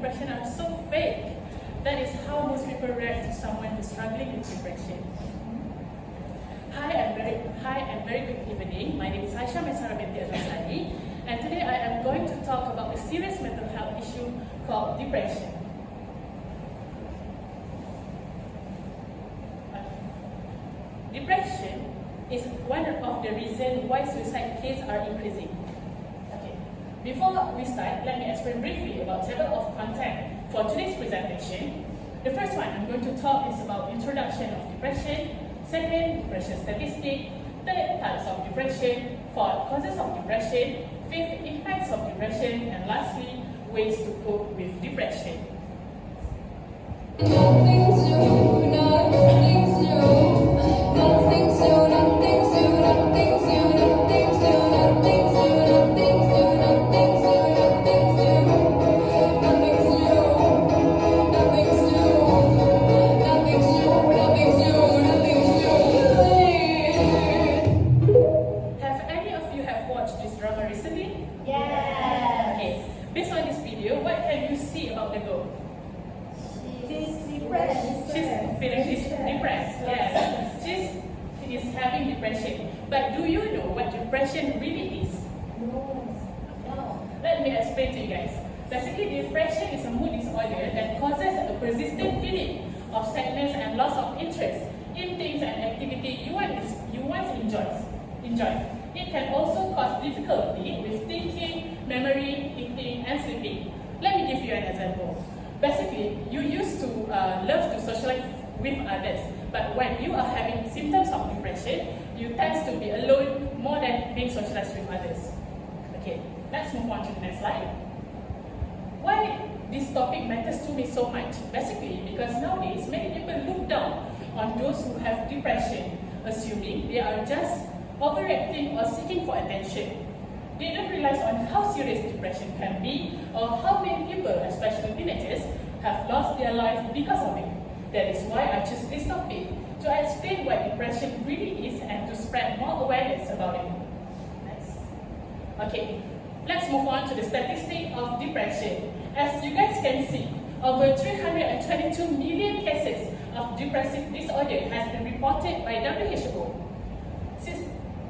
depression are so fake. That is how most people react to someone who's struggling with depression. Hi and very good evening. My name is Aisha Mesara binti Azrasani, and today I am going to talk about a serious mental health issue called depression. Depression is one of the reasons why suicide cases are increasing. Before we start, let me explain briefly about table of content for today's presentation. The first one I'm going to talk is about introduction of depression, second, depression statistic, third, types of depression, fourth, causes of depression, fifth, impacts of depression, and lastly, ways to cope with depression. But do you know what depression really is? No. Let me explain to you guys. Basically, depression is a mood disorder that causes a persistent feeling of sadness and loss of interest in things and activity you once enjoyed. It can also cause difficulty with thinking, memory, eating, and sleeping. Let me give you an example. Basically, you used to love to socialize with others, but when you are having symptoms of depression, you tend to be alone more than being socialized with others. Okay, let's move on to the next slide. Why this topic matters to me so much? Basically, because nowadays many people look down on those who have depression, assuming they are just overreacting or seeking for attention. They don't realize on how serious depression can be, or how many people, especially teenagers, have lost their life because of it. That is why I chose this topic, to explain what depression really is and to spread more awareness about it. Next. Okay, let's move on to the statistic of depression. As you guys can see, over 322 million cases of depressive disorder has been reported by WHO.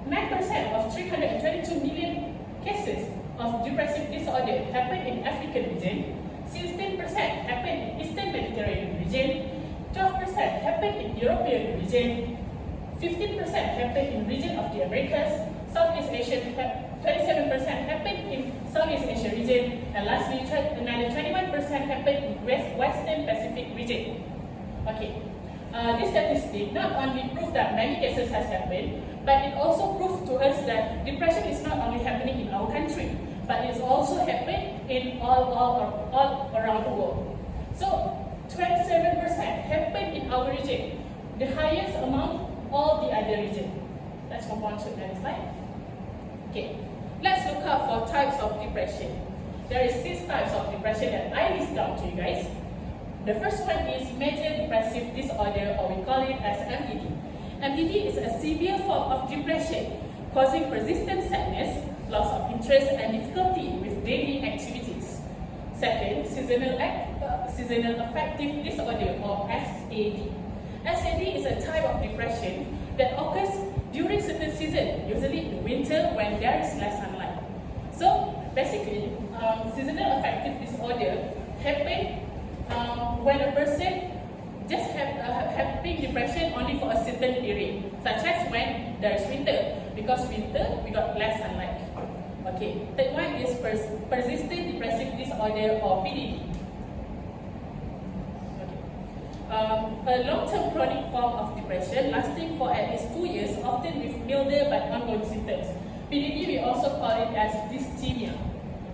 9% of 322 million cases of depressive disorder happen in African region, 16% happen in Eastern Mediterranean region, 12% happen in European region, 15% happen in region of the Americas, Southeast Asia, 27% happen in Southeast Asia region, and lastly, another 21% happen in Western Pacific region. Okay, this statistic not only proves that many cases has happened, but it also proves to us that depression is not only happening in our country, but it's also happening in all around the world. So 27% happen in our region, the highest among all the other regions. Let's move on to the next slide. Okay, let's look up for types of depression. There is 6 types of depression that I list down to you guys. The first one is major depressive disorder, or we call it as MDD. MDD is a severe form of depression causing persistent sadness, loss of interest, and difficulty with daily activities. Second, seasonal affective disorder, or SAD. SAD is a type of depression that occurs during certain seasons, usually in winter when there is less sunlight. So basically, seasonal affective disorder happens when a person just having depression only for a certain period, such as when there is winter. Because winter, we got less sunlight. Okay, third one is persistent depressive disorder, or PDD. A long-term chronic form of depression lasting for at least 2 years, often with milder but ongoing symptoms. PDD, we also call it as dysthymia.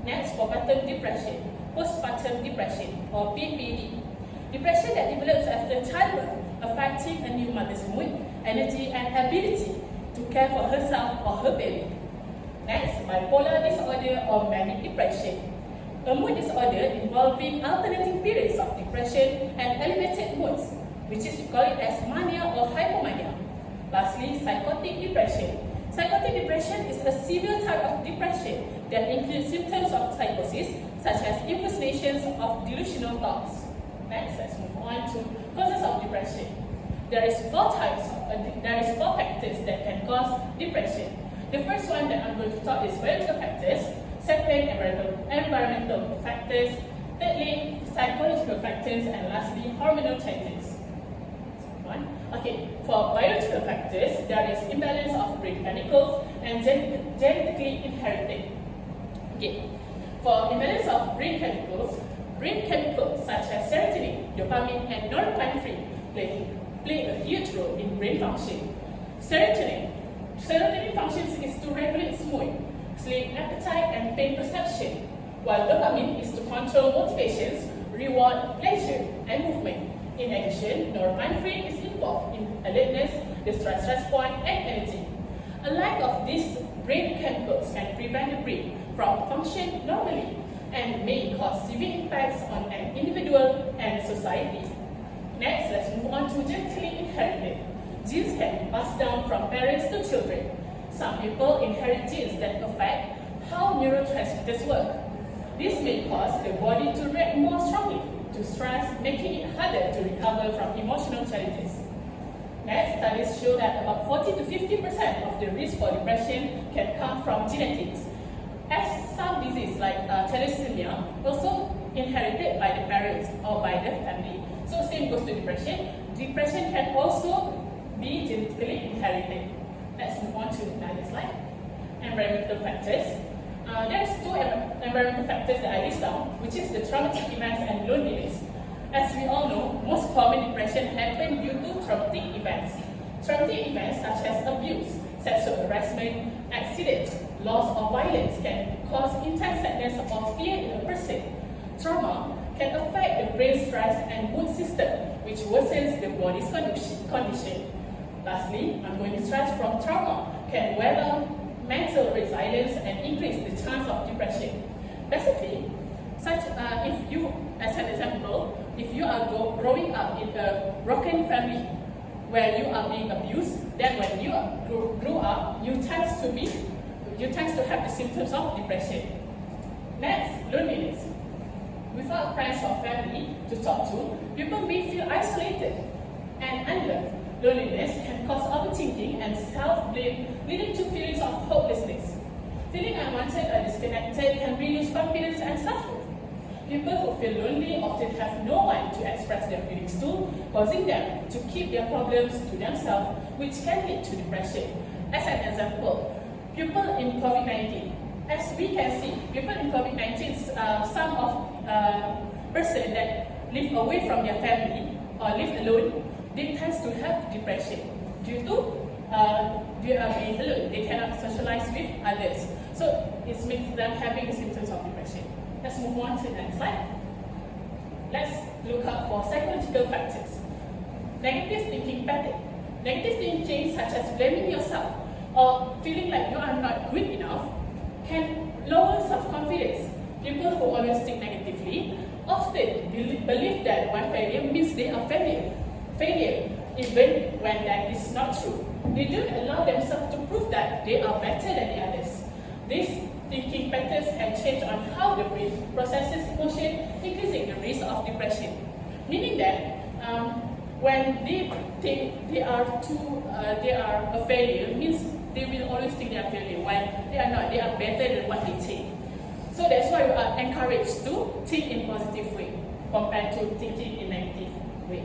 Next, postpartum depression, or PPD. Depression that develops after childbirth, affecting a new mother's mood, energy, and ability to care for herself or her baby. Next, bipolar disorder, or manic depression. A mood disorder involving alternating periods of depression and elevated moods, which is we call it as mania or hypomania. Lastly, psychotic depression. Psychotic depression is a severe type of depression that includes symptoms of psychosis such as impersonations of delusional thoughts. Next, let's move on to causes of depression. There is four factors that can cause depression. The first one that I'm going to talk is biological factors, second, environmental factors, thirdly, psychological factors, and lastly, hormonal changes. Okay, for biological factors, there is imbalance of brain chemicals and genetically inherited. Okay, for imbalance of brain chemicals such as serotonin, dopamine, and norepinephrine play a huge role in brain function. Serotonin functions is to regulate mood, sleep, appetite, and pain perception, while dopamine is to control motivations, reward, pleasure, and movement. In addition, norepinephrine is involved in alertness, the stress response, and energy. A lack of these brain chemicals can prevent the brain from functioning normally and may cause severe impacts on an individual and society. Next, let's move on to genetically inherited. Genes can be passed down from parents to children. Some people inherit genes that affect how neurotransmitters work. This may cause the body to react more strongly to stress, making it harder to recover from emotional challenges. Next, studies show that about 40 to 50% of the risk for depression can come from genetics, as some diseases like thalassemia also inherited by the parents or by the family. So same goes to depression. Depression can also be genetically inherited. Let's move on to another slide. Environmental factors. There's two environmental factors that I list down, which is the traumatic events and loneliness. As we all know, most common depression happens due to traumatic events. Traumatic events such as abuse, sexual harassment, accidents, loss, or violence can cause intense sadness or fear in a person. Trauma can affect the brain stress and mood system, which worsens the body's condition. Lastly, I'm going to stress from trauma can wear down mental resilience and increase the chance of depression. Basically, if you, as an example, if you are growing up in a broken family where you are being abused, then when you grow up, you tend to have the symptoms of depression. Next, loneliness. Without friends or family to talk to, people may feel isolated and unloved. Loneliness can cause overthinking and self-blame, leading to feelings of hopelessness. Feeling unwanted or disconnected can reduce confidence and self-worth. People who feel lonely often have no one to express their feelings to, causing them to keep their problems to themselves, which can lead to depression. As an example, people in COVID-19. As we can see, people in COVID-19, some of persons that live away from their family or live alone, they tend to have depression due to they are being alone. They cannot socialize with others. So it makes them having the symptoms of depression. Let's move on to the next slide. Let's look up for psychological factors. Negative thinking pattern. Negative thinking such as blaming yourself or feeling like you are not good enough can lower self-confidence. People who always think negatively often believe that one failure means they are failure, even when that is not true. They don't allow themselves to prove that they are better than the others. These thinking patterns can change on how the brain processes emotion, increasing the risk of depression. Meaning that when they think they are a failure, means they will always think they are failure, while they are not. They are better than what they think. So that's why we are encouraged to think in positive way compared to thinking in negative way.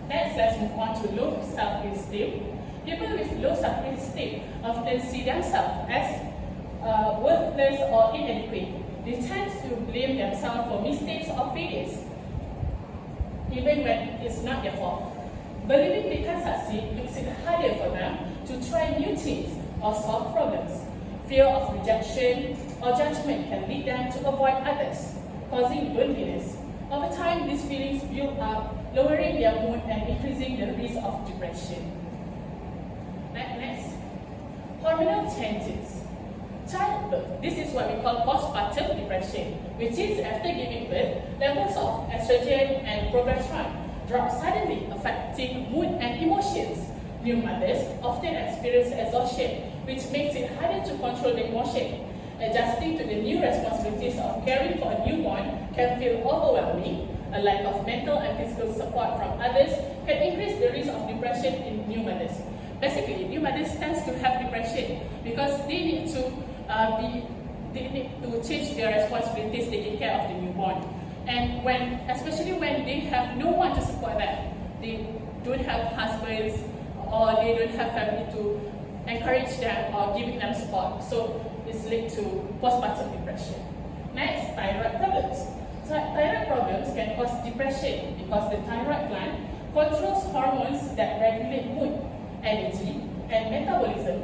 Next, let's move on to low self-esteem. People with low self-esteem often see themselves as worthless or inadequate. They tend to blame themselves for mistakes or failures, even when it's not their fault. Believing they can succeed makes it harder for them to try new things or solve problems. Fear of rejection or judgment can lead them to avoid others, causing loneliness. Over time, these feelings build up, lowering their mood and increasing the risk of depression. Next, hormonal changes. Childbirth. This is what we call postpartum depression, which is after giving birth, levels of estrogen and progesterone drop suddenly, affecting mood and emotions. New mothers often experience exhaustion, which makes it harder to control the emotion. Adjusting to the new responsibilities of caring for a newborn can feel overwhelming. A lack of mental and physical support from others can increase the risk of depression in new mothers. Basically, new mothers tend to have depression because they need to change their responsibilities taking care of the newborn. And especially when they have no one to support them, they don't have husbands or they don't have family to encourage them or giving them support. So it's linked to postpartum depression. Next, thyroid problems. So thyroid problems can cause depression because the thyroid gland controls hormones that regulate mood, energy, and metabolism.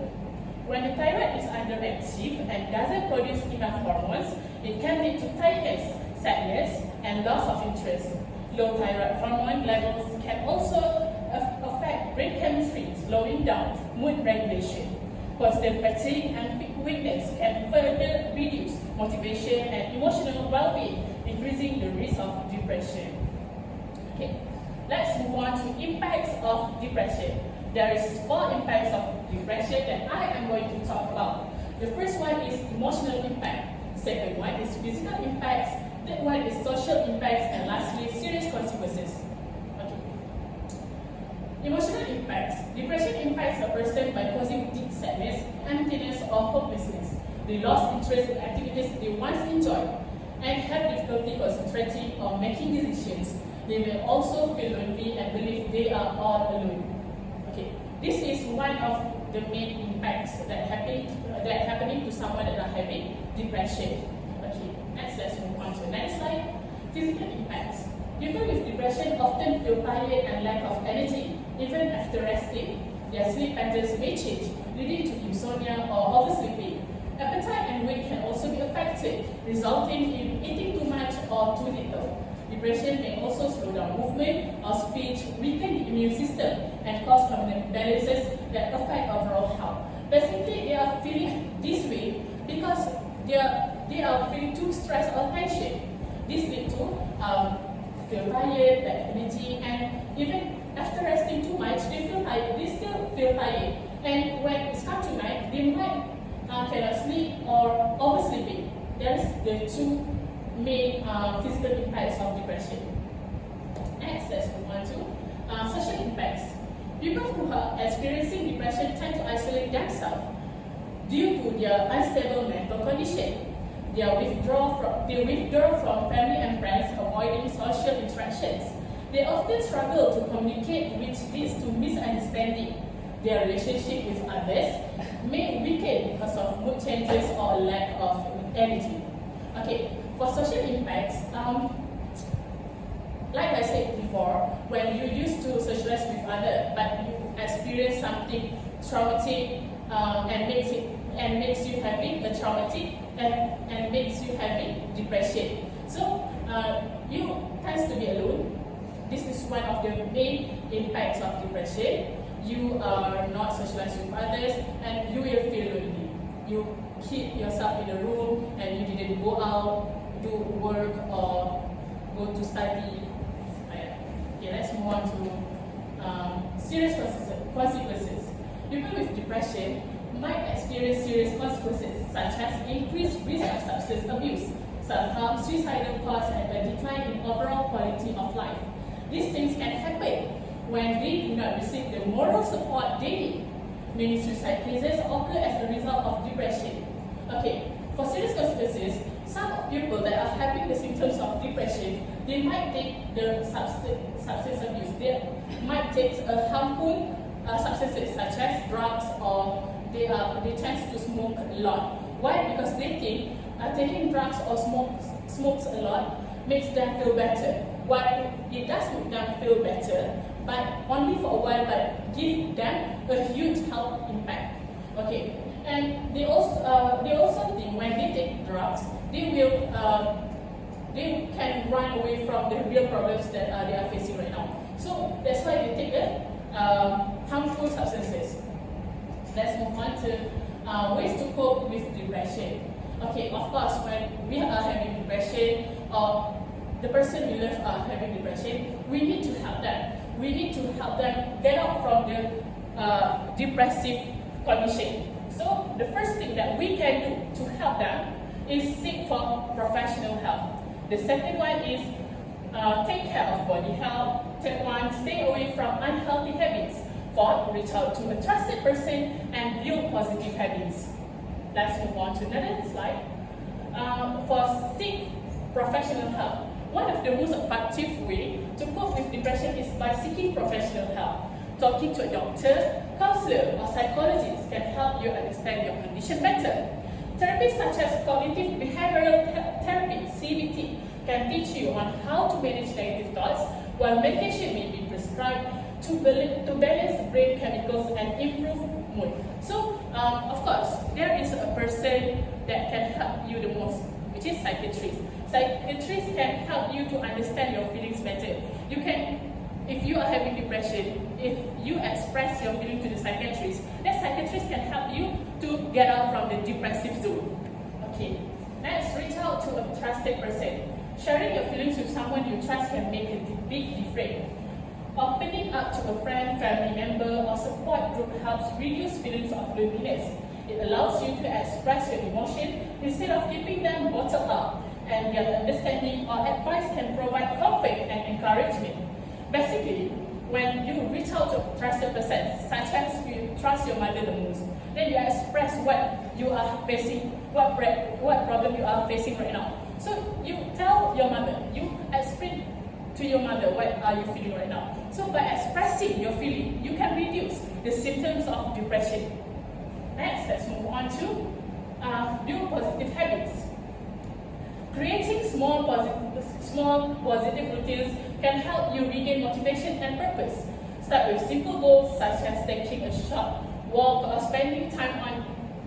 When the thyroid is underactive and doesn't produce enough hormones, it can lead to tiredness, sadness, and loss of interest. Low thyroid hormone levels can also affect brain chemistry, slowing down mood regulation. Constant fatigue and weakness can further reduce motivation and emotional well-being, increasing the risk of depression. Okay, let's move on to impacts of depression. There is 4 impacts of depression that I am going to talk about. The first one is emotional impact. Second one is physical impacts. Third one is social impacts, and lastly, serious consequences. Okay. Emotional impacts. Depression impacts a person by causing deep sadness, emptiness, or hopelessness. They lost interest in activities they once enjoyed and have difficulty concentrating or making decisions. They may also feel lonely and believe they are all alone. Okay, this is one of the main impacts that happening to someone that are having depression. Okay, next let's move on to the next slide. Physical impacts. People with depression often feel tired and lack of energy, even after resting. Their sleep patterns may change, leading to insomnia or oversleeping. Appetite and weight can also be affected, resulting in eating too much or too little. Depression may also slow down movement or speech, weaken the immune system, and cause hormonal imbalances that affect overall health. Basically, they are feeling this way because they are feeling too stressed or tension. This leads to feel tired, lack energy, and even after resting too much, they still feel tired. And when it's come to night, they might cannot sleep or oversleeping. That's the 2 main physical impacts of depression. Next, let's move on to social impacts. People who are experiencing depression tend to isolate themselves due to their unstable mental condition. They withdraw from family and friends, avoiding social interactions. They often struggle to communicate, which leads to misunderstanding. Their relationship with others may weaken because of mood changes or lack of energy. Okay, for social impacts, like I said before, when you used to socialize with others, but you experience something traumatic and makes you having a traumatic and makes you having depression. So you tend to be alone. This is one of the main impacts of depression. You are not socialized with others, and you will feel lonely. You keep yourself in the room, and you didn't go out, do work, or go to study. Okay, let's move on to serious consequences. People with depression might experience serious consequences, such as increased risk of substance abuse, self-harm, suicidal thoughts, and a decline in overall quality of life. These things can happen when they do not receive the moral support they need. Many suicide cases occur as a result of depression. Okay, for serious consequences, some people that are having the symptoms of depression, they might take the substance abuse. They might take a harmful substances such as drugs, or they tend to smoke a lot. Why? Because they think taking drugs or smokes a lot makes them feel better. While it does make them feel better, but only for a while, but give them a huge health impact. Okay, and they also think when they take drugs, they can run away from the real problems that they are facing right now. So that's why they take the harmful substances. Let's move on to ways to cope with depression. Okay, of course, when we are having depression or the person we love are having depression, we need to help them. We need to help them get out from the depressive condition. So the first thing that we can do to help them is seek for professional help. The second one is take care of body health. Third one, stay away from unhealthy habits. Fourth, reach out to a trusted person and build positive habits. Let's move on to another slide. For seek professional help. One of the most effective ways to cope with depression is by seeking professional help. Talking to a doctor, counselor, or psychologist can help you understand your condition better. Therapies such as cognitive behavioral therapy, CBT, can teach you on how to manage negative thoughts, while medication may be prescribed to balance brain chemicals and improve mood. So, of course, there is a person that can help you the most, which is psychiatrist. Psychiatrists can help you to understand your feelings better. You can, if you are having depression, if you express your feeling to the psychiatrist, that psychiatrist can help you to get out from the depressive zone. Okay, next, reach out to a trusted person. Sharing your feelings with someone you trust can make a big difference. Opening up to a friend, family member, or support group helps reduce feelings of loneliness. It allows you to express your emotion instead of keeping them bottled up, and their understanding or advice can provide comfort and encouragement. Basically, when you reach out to a trusted person, such as you trust your mother the most, then you express what you are facing, what problem you are facing right now. So you tell your mother, you explain to your mother what are you feeling right now. So by expressing your feeling, you can reduce the symptoms of depression. Next, let's move on to build positive habits. Creating small positive routines can help you regain motivation and purpose. Start with simple goals such as taking a short walk or spending time on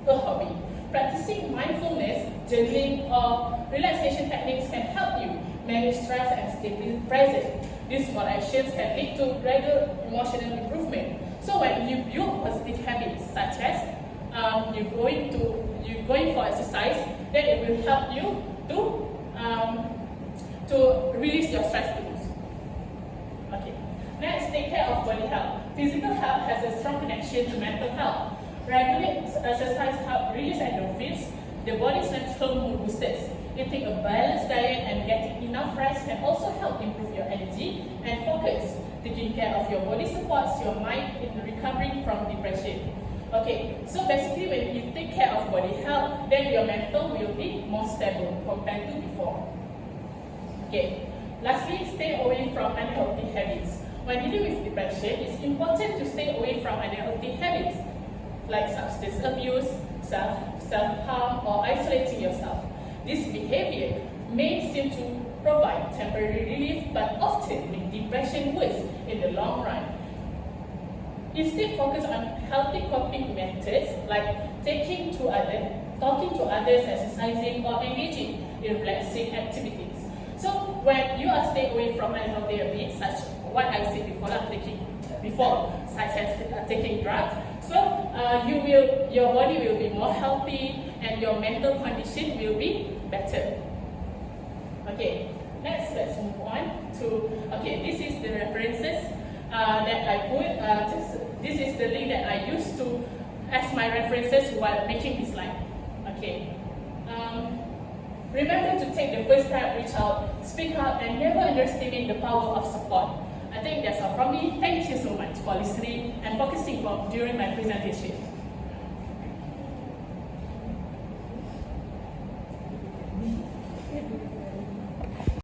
a hobby. Practicing mindfulness, journaling, or relaxation techniques can help you manage stress and stay present. These small actions can lead to gradual emotional improvement. So when you build positive habits such as you're going for exercise, then it will help you to release your stress levels. Okay. Next, take care of body health. Physical health has a strong connection to mental health. Regular exercise helps release endorphins, the body's natural mood boosters. Eating a balanced diet and getting enough rest can also help improve your energy and focus. Taking care of your body supports your mind in recovering from depression. Okay, so basically when you take care of body health, then your mental will be more stable compared to before. Okay, lastly, stay away from unhealthy habits. When dealing with depression, it's important to stay away from unhealthy habits like substance abuse, self-harm, or isolating yourself. This behavior may seem to provide temporary relief, but often make depression worse in the long run. Instead, focus on healthy coping methods like talking to others, exercising, or engaging in relaxing activities. So when you are staying away from unhealthy habits, such what I said before, such as taking drugs, so your body will be more healthy and your mental condition will be better. Okay, next let's move on to, this is the references that I put, this is the link that I used to as my references while making this slide. Okay. Remember to take the first step, reach out, speak out, and never underestimate the power of support. I think that's all from me. Thank you so much for listening and focusing during my presentation.